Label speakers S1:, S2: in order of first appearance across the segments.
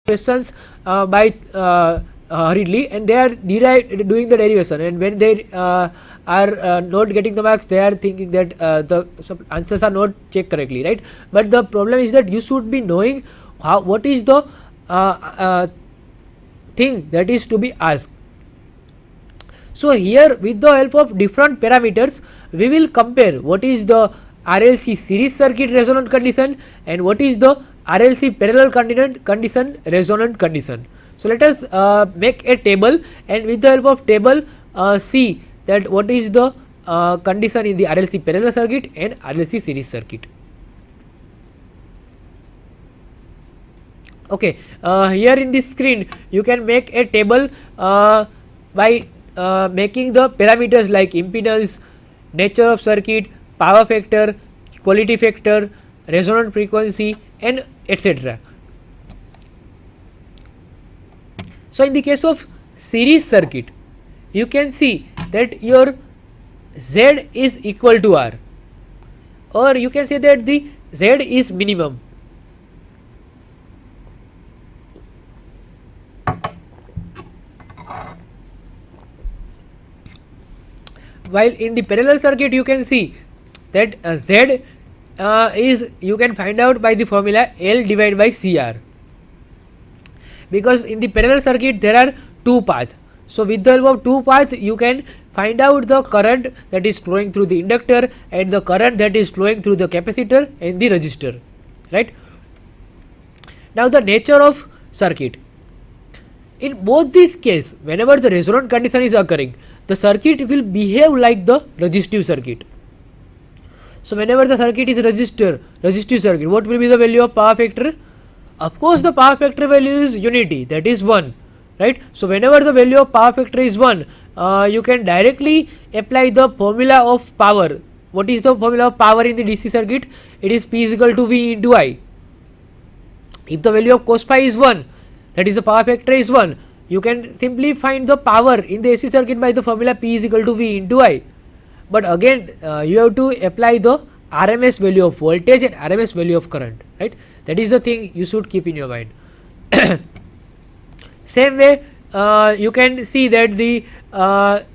S1: questions by hurriedly, and they are doing the derivation, and when they are not getting the marks, they are thinking that the answers are not checked correctly, right? But the problem is that you should be knowing what is the thing that is to be asked. So here, with the help of different parameters, we will compare what is the RLC series circuit resonant condition and what is the RLC parallel condition resonant condition. So let us make a table, and with the help of table see that what is the condition in the RLC parallel circuit and RLC series circuit. Okay, here in this screen you can make a table by making the parameters like impedance, nature of circuit, power factor, quality factor, resonant frequency, and etc. So in the case of series circuit, you can see that your Z is equal to R, or you can say that the Z is minimum. While in the parallel circuit, you can see that Z is, you can find out by the formula L divided by CR, because in the parallel circuit there are two paths. So with the help of two paths, you can find out the current that is flowing through the inductor and the current that is flowing through the capacitor and the resistor, right? Now the nature of circuit. In both these cases, whenever the resonant condition is occurring, the circuit will behave like the resistive circuit. So whenever the circuit is resistive circuit, what will be the value of power factor? Of course, the power factor value is unity, that is 1, right? So whenever the value of power factor is 1, you can directly apply the formula of power. What is the formula of power in the DC circuit? It is P is equal to V into I. If the value of cos phi is 1, that is the power factor is 1, you can simply find the power in the AC circuit by the formula P is equal to V into I. But again, you have to apply the RMS value of voltage and RMS value of current, right? That is the thing you should keep in your mind. Same way, you can see that the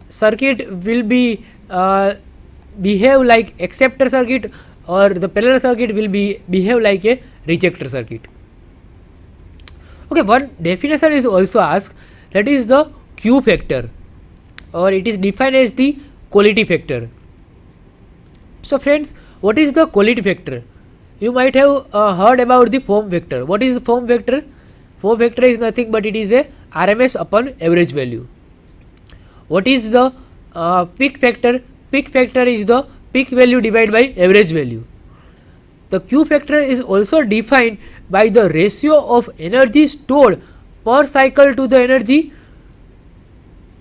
S1: circuit will be behave like acceptor circuit, or the parallel circuit will behave like a rejector circuit. Okay, one definition is also asked, that is the Q factor, or it is defined as the quality factor. So friends, what is the quality factor? You might have heard about the form factor. What is the form factor? Form factor is nothing but it is a RMS upon average value. What is the peak factor? Peak factor is the peak value divided by average value. The Q factor is also defined by the ratio of energy stored per cycle to the energy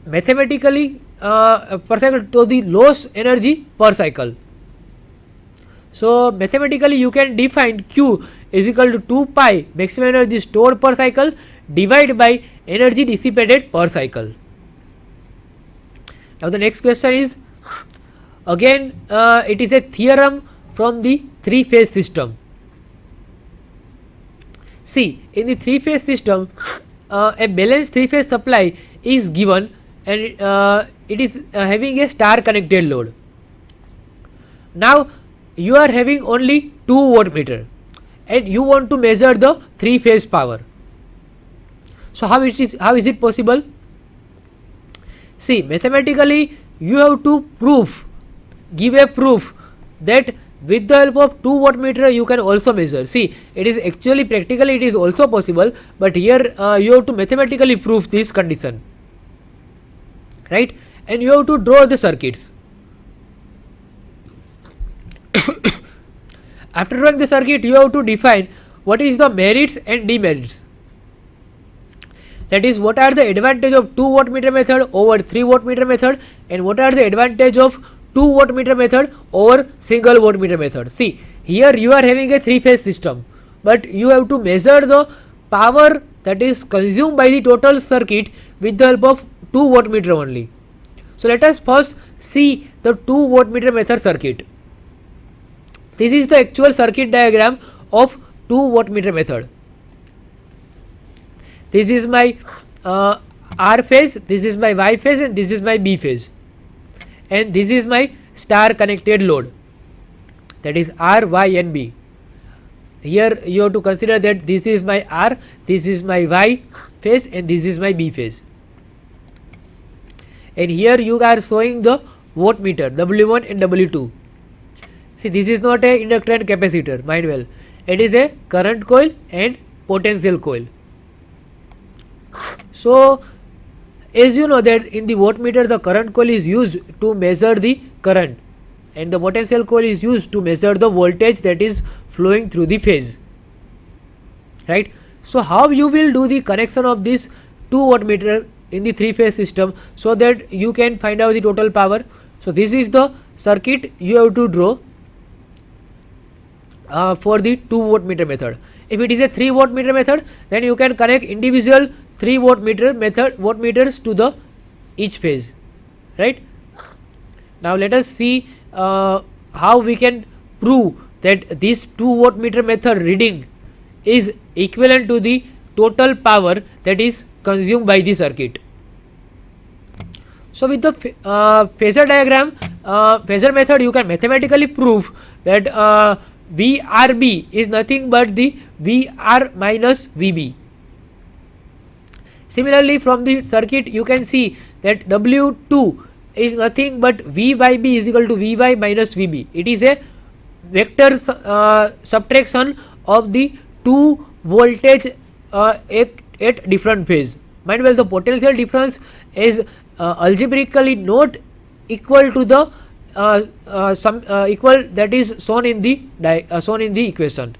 S1: mathematically per cycle to the lost energy per cycle. So mathematically you can define Q is equal to 2 pi maximum energy stored per cycle divided by energy dissipated per cycle. Now the next question is, again it is a theorem from the three-phase system. See, in the three-phase system, a balanced three-phase supply is given, and it is having a star connected load. Now you are having only 2 wattmeter and you want to measure the three-phase power. So how is it possible? See, mathematically you have to give a proof that with the help of 2 wattmeter you can also measure. See, it is actually practically it is also possible, but here you have to mathematically prove this condition, right? And you have to draw the circuits. After drawing the circuit, you have to define what is the merits and demerits. That is, what are the advantage of 2 wattmeter method over 3 wattmeter method, and what are the advantage of 2 wattmeter method over single wattmeter method. See, here you are having a three-phase system, but you have to measure the power that is consumed by the total circuit with the help of 2 wattmeter only. So let us first see the 2 wattmeter method circuit. This is the actual circuit diagram of 2 wattmeter method. this is my R phase, this is my Y phase, and this is my B phase, and this is my star connected load, that is R, Y and B. Here you have to consider that this is my R, this is my Y phase, and this is my B phase. And here you are showing the voltmeter W1 and W2. See, this is not a inductor and capacitor, mind well. It is a current coil and potential coil. So, as you know that in the voltmeter the current coil is used to measure the current, and the potential coil is used to measure the voltage that is flowing through the phase, right? So how you will do the connection of this two voltmeter in the three phase system so that you can find out the total power? So this is the circuit you have to draw for the 2 voltmeter method. If it is a 3 voltmeter method, then you can connect individual 3 voltmeters to the each phase, right? Now let us see how we can prove that this 2 voltmeter method reading is equivalent to the total power that is consumed by the circuit. So with the phasor diagram, phasor method, you can mathematically prove that VRB is nothing but the VR minus VB. Similarly, from the circuit you can see that W2 is nothing but V by B is equal to Vy minus Vb. It is a vector subtraction of the two voltage at different phase. Mind well, the potential difference is algebraically not equal to the equal that is shown in the equation.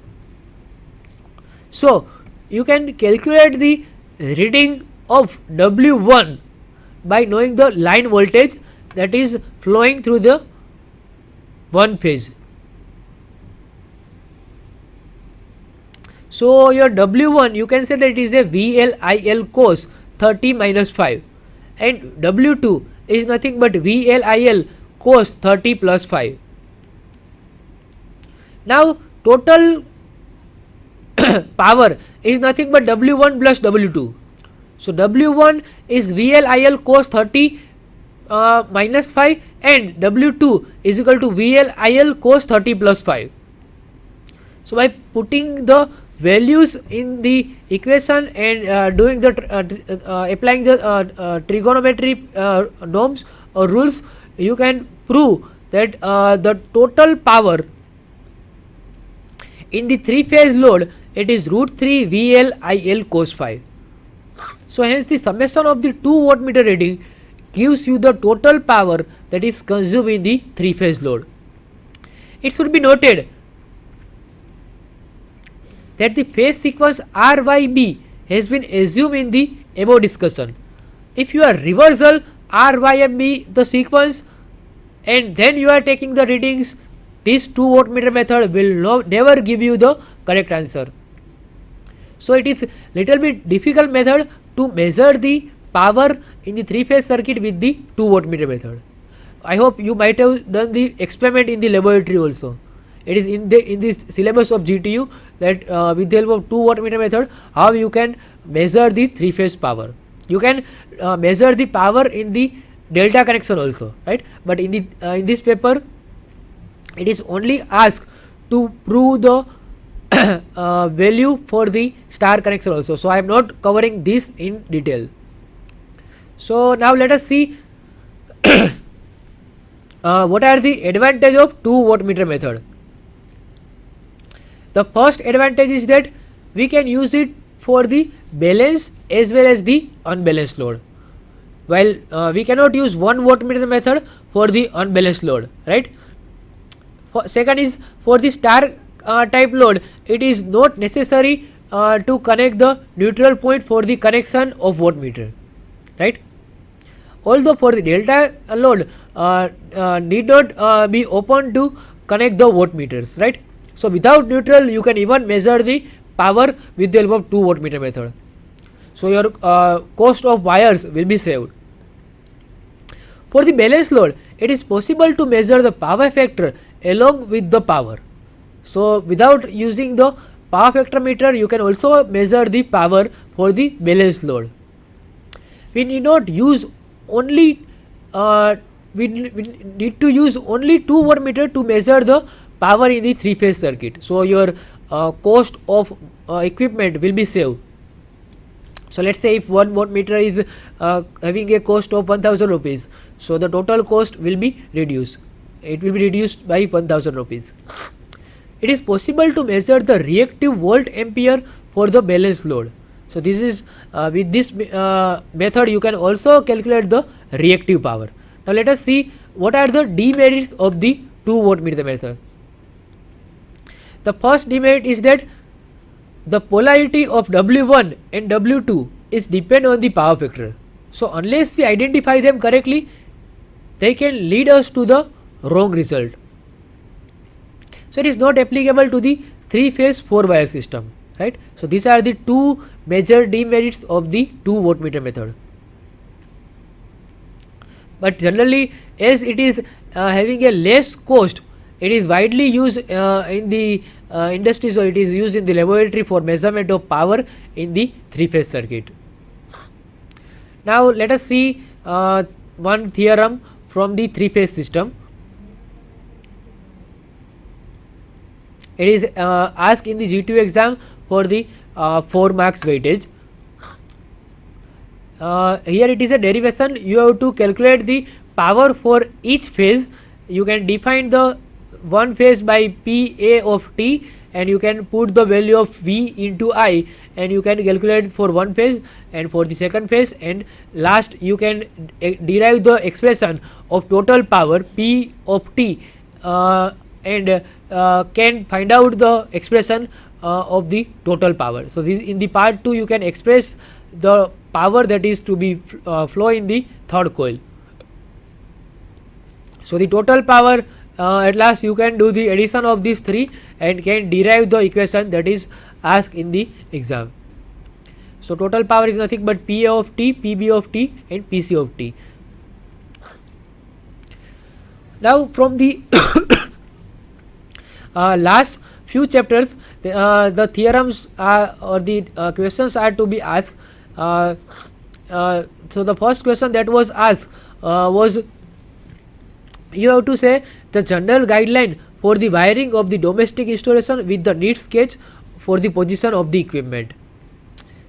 S1: So you can calculate the reading of W1 by knowing the line voltage that is flowing through the one phase. So your W1, you can say that it is a VLIL cos 30 minus 5, and W2 is nothing but VLIL cos 30 plus 5. Now total power is nothing but W1 plus W2. So W1 is VLIL cos 30 minus 5, and W2 is equal to VLIL cos 30 plus 5. So by putting the values in the equation and doing the applying the trigonometry norms or rules, you can prove that the total power in the three phase load, it is root 3 VLIL cos 5. So hence the summation of the 2 voltmeter reading gives you the total power that is consumed in the three phase load. It should be noted that the phase sequence RYB has been assumed in the above discussion. If you are reversal RYB the sequence and then you are taking the readings, this 2 voltmeter method will never give you the correct answer. So it is little bit difficult method to measure the power in the three phase circuit with the 2 voltmeter method. I hope you might have done the experiment in the laboratory also. It is in the syllabus of GTU that with the help of 2 voltmeter method, how you can measure the three phase power. You can measure the power in the delta connection also, right? But in this paper, it is only asked to prove the value for the star connection also. So I am not covering this in detail. So now let us see what are the advantage of 2 voltmeter method. The first advantage is that we can use it for the balance as well as the unbalanced load, while we cannot use 1 voltmeter method for the unbalanced load, right? Second is for the star type load, it is not necessary to connect the neutral point for the connection of voltmeter, right? Although for the delta load need not be open to connect the voltmeters, right? So without neutral you can even measure the power with the help of 2 voltmeter method. So your cost of wires will be saved. For the balance load, it is possible to measure the power factor along with the power. So without using the power factor meter, you can also measure the power for the balance load. We need not use only we need to use only 2 wattmeter to measure the power in the 3-phase circuit. So your cost of equipment will be saved. So let's say if 1 wattmeter is having a cost of 1000 rupees, so the total cost will be reduced. It will be reduced by 1000 rupees. It is possible to measure the reactive volt ampere for the balance load. So this is with this method you can also calculate the reactive power. Now let us see what are the demerits of the 2 wattmeter method. The first demerit is that the polarity of W1 and W2 is depend on the power factor. So unless we identify them correctly, they can lead us to the wrong result. So it is not applicable to the 3-phase 4-wire system, right? So these are the 2 major demerits of the 2 wattmeter method. But generally, as it is having a less cost, it is widely used in the industry, so it is used in the laboratory for measurement of power in the 3-phase circuit. Now let us see one theorem from the 3-phase system. It is asked in the G2 exam for the 4 marks weightage. Here it is a derivation. You have to calculate the power for each phase. You can define the one phase by PA of T, and you can put the value of V into I, and you can calculate for one phase and for the second phase, and last you can derive the expression of total power P of T and can find out the expression of the total power. So this in the part 2 you can express the power that is to be flow in the third coil. So the total power at last you can do the addition of these 3 and can derive the equation that is asked in the exam. So total power is nothing but PA of T, PB of T and PC of T. Now from the last few chapters, the theorems or the questions are to be asked. So the first question that was asked was, you have to say the general guideline for the wiring of the domestic installation with the neat sketch for the position of the equipment.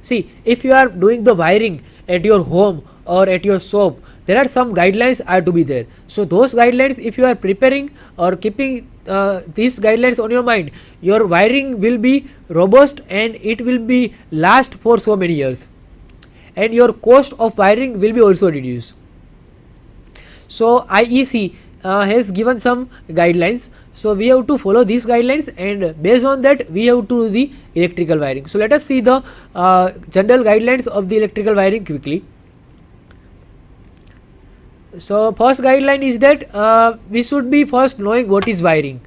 S1: See, if you are doing the wiring at your home or at your shop, there are some guidelines are to be there. So those guidelines, if you are preparing or keeping these guidelines on your mind, your wiring will be robust and it will be last for so many years, and your cost of wiring will be also reduced. So IEC has given some guidelines, so we have to follow these guidelines, and based on that we have to do the electrical wiring. So let us see the general guidelines of the electrical wiring quickly. So first guideline is that we should be first knowing what is wiring.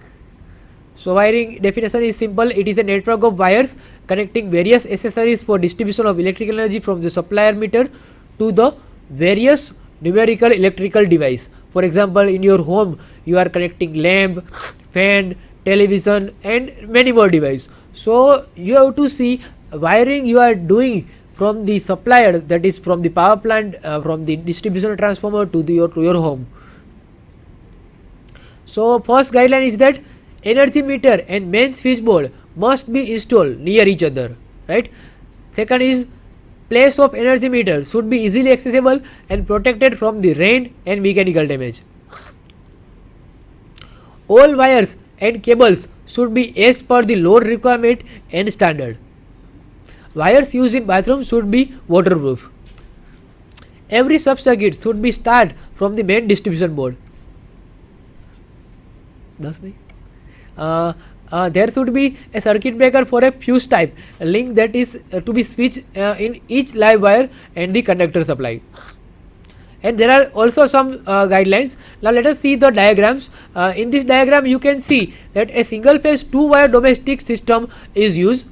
S1: So wiring definition is simple. It is a network of wires connecting various accessories for distribution of electrical energy from the supplier meter to the various numerical electrical device. For example, in your home you are connecting lamp, fan, television and many more devices. So you have to see wiring you are doing from the supplier, that is from the power plant, from the distribution transformer to your home. So first guideline is that energy meter and main switchboard must be installed near each other, right? Second is place of energy meter should be easily accessible and protected from the rain and mechanical damage. All wires and cables should be as per the load requirement and standard. Wires used in bathroom should be waterproof. Every sub-circuit should be start from the main distribution board. There should be a circuit breaker for a fuse type link that is to be switched in each live wire and the conductor supply. And there are also some guidelines. Now let us see the diagrams. In this diagram you can see that a single phase 2-wire domestic system is used,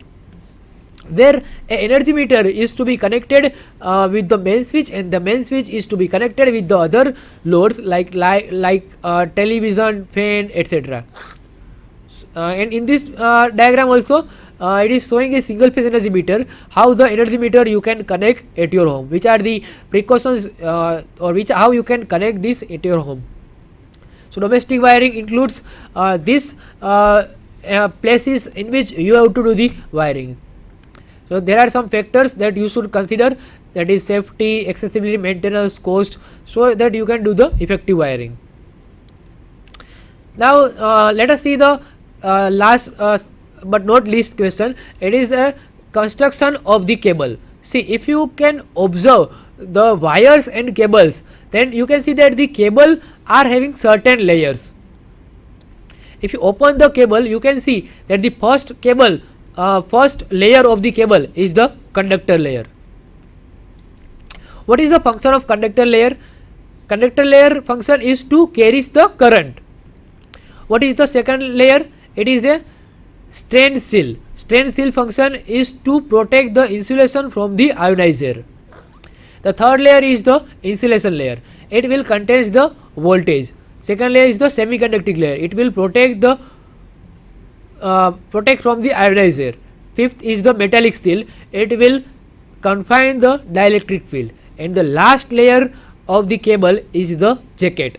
S1: where an energy meter is to be connected with the main switch, and the main switch is to be connected with the other loads like television, fan, etc. And in this diagram also it is showing a single phase energy meter, how the energy meter you can connect at your home, which are the precautions or which how you can connect this at your home. So domestic wiring includes this places in which you have to do the wiring. So there are some factors that you should consider, that is safety, accessibility, maintenance, cost, so that you can do the effective wiring. Now let us see the last but not least question. It is the construction of the cable. See, if you can observe the wires and cables, then you can see that the cable are having certain layers. If you open the cable, you can see that the first layer of the cable is the conductor layer. What is the function of conductor layer? Conductor layer function is to carry the current. What is the second layer? It is a strain seal. Strain seal function is to protect the insulation from the ionizer. The third layer is the insulation layer. It will contain the voltage. Second layer is the semiconducting layer. It will protect the protect from the ionizer. Fifth is the metallic seal. It will confine the dielectric field. And the last layer of the cable is the jacket.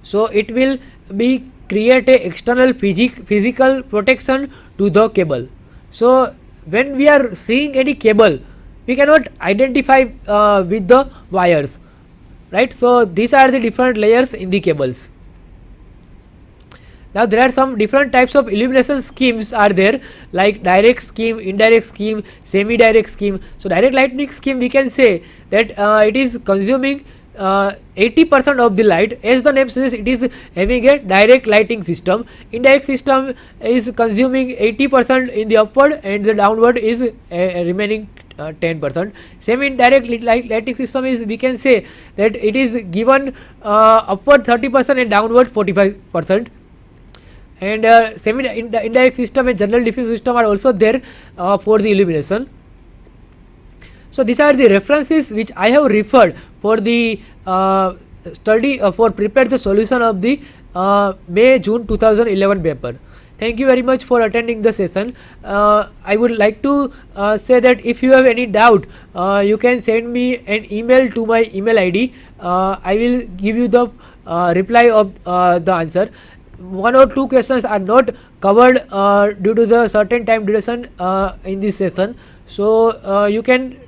S1: So it will be create a external physical protection to the cable. So when we are seeing any cable, we cannot identify with the wires, right? So these are the different layers in the cables. Now there are some different types of illumination schemes are there, like direct scheme, indirect scheme, semi-direct scheme. So direct lighting scheme, we can say that it is consuming 80% of the light. As the name says, it is having a direct lighting system. Indirect system is consuming 80% in the upward, and the downward is remaining 10%. Semi-indirect lighting system is, we can say that it is given upward 30% and downward 45%. And semi-indirect system and general diffuse system are also there for the illumination. So these are the references which I have referred for the study for prepare the solution of the May-June 2011 paper. Thank you very much for attending the session. I would like to say that if you have any doubt, you can send me an email to my email ID. I will give you the reply of the answer. One or two questions are not covered due to the certain time duration in this session. So you can